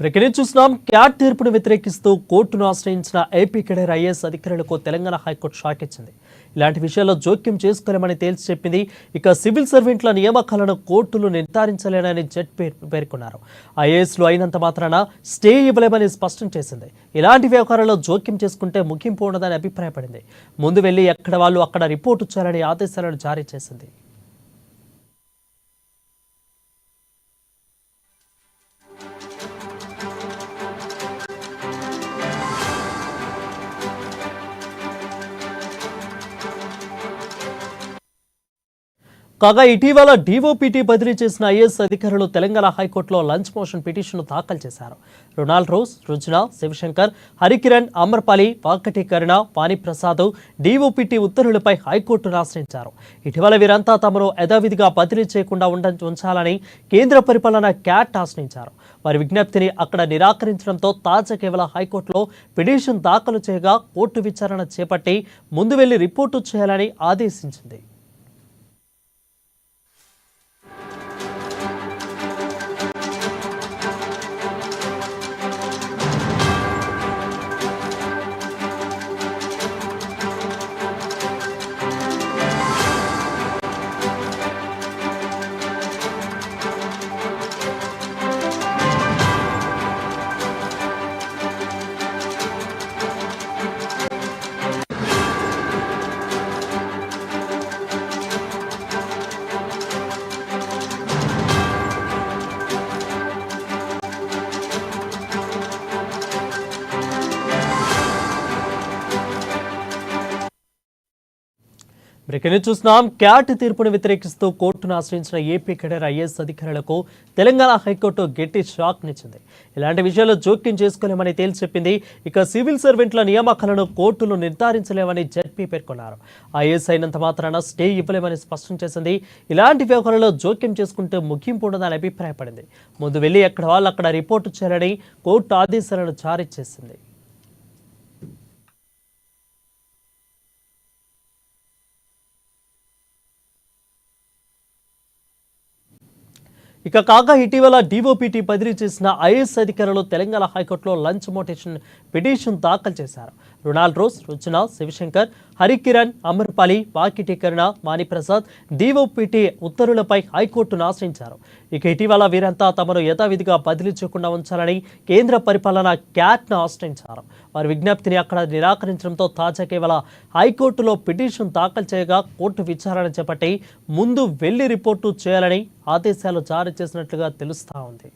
Breaking చూస్తున్నాం. Cat తీర్పును వ్యతిరేకిస్తూ కోర్టును ఆశ్రయించిన ఏపీ కేడర్ ఐఏఎస్ అధికారులకు తెలంగాణ హైకోర్టు షాక్ ఇచ్చింది. ఇలాంటి విషయాల్లో జోక్యం చేసుకోలేమని తేల్చి చెప్పింది. ఇక సివిల్ సర్వెంట్ల నియామకాలను కోర్టులు నిర్ధారించలేనని జడ్ పేర్కొన్నారు. ఐఏఎస్లు అయినంత మాత్రాన స్టే ఇవ్వలేమని స్పష్టం చేసింది. ఇలాంటి వ్యవహారాల్లో జోక్యం చేసుకుంటే ముగింపు ఉండదని అభిప్రాయపడింది. ముందు వెళ్లి ఎక్కడ వాళ్ళు అక్కడ రిపోర్టు చేయాలని ఆదేశాలను జారీ చేసింది. కాగా ఇటీవల డీఓపీటీ బదిలీ చేసిన ఐఏఎస్ అధికారులు తెలంగాణ హైకోర్టులో లంచ్ మోషన్ పిటిషన్ దాఖలు చేశారు. Ronald Rose, Rujuna, Shivashankar, Harikiran, Amrapali, Vakati Karuna, Vani Prasad DOPT ఉత్తర్వులపై హైకోర్టును ఆశ్రయించారు. ఇటీవల వీరంతా తమను యథావిధిగా బదిలీ చేయకుండా ఉంచాలని కేంద్ర పరిపాలన క్యాట్ ఆశ్రయించారు. వారి విజ్ఞప్తిని అక్కడ నిరాకరించడంతో తాజా కేవల హైకోర్టులో పిటిషన్ దాఖలు చేయగా కోర్టు విచారణ చేపట్టి ముందు వెళ్లి రిపోర్టు చేయాలని ఆదేశించింది. బ్రేకింగ్ చూస్తున్నాం. క్యాట్ తీర్పును వ్యతిరేకిస్తూ కోర్టును ఆశ్రయించిన ఏపీ కేడర్ ఐఏఎస్ అధికారులకు తెలంగాణ హైకోర్టు గట్టి షాక్నిచ్చింది. ఇలాంటి విషయాల్లో జోక్యం చేసుకోలేమని తేల్చి చెప్పింది. ఇక సివిల్ సర్వెంట్ల నియామకాలను కోర్టులు నిర్ధారించలేమని జడ్పీ పేర్కొన్నారు. ఐఏఎస్ అయినంత మాత్రాన స్టే ఇవ్వలేమని స్పష్టం చేసింది. ఇలాంటి వ్యవహారాల్లో జోక్యం చేసుకుంటే ముగింపు ఉండదని అభిప్రాయపడింది. ముందు వెళ్లి ఎక్కడ వాళ్ళు అక్కడ రిపోర్టు చేయాలని కోర్టు ఆదేశాలను జారీ చేసింది. ఇక కాగా ఇటీవల డీఓపీటీ బదిలీ చేసిన ఐఏఎస్ అధికారులు తెలంగాణ హైకోర్టులో లంచ్ మోషన్ పిటిషన్ దాఖలు చేశారు. Ronald Rose, Rujuna, Shivashankar, Harikiran, Amrapali, Vakati Karuna, Vani Prasad DOPT ఉత్తర్వులపై హైకోర్టును ఆశ్రయించారు. ఇక ఇటీవల వీరంతా తమను యథావిధిగా బదిలీ చేయకుండా ఉంచాలని కేంద్ర పరిపాలన క్యాట్ను ఆశ్రయించారు. వారి విజ్ఞప్తిని అక్కడ నిరాకరించడంతో తాజా కేవల హైకోర్టులో పిటిషన్ దాఖలు చేయగా కోర్టు విచారణ చేపట్టి ముందు వెళ్లి రిపోర్టు చేయాలని ఆదేశాలు జారీ చేసినట్లుగా తెలుస్తా ఉంది.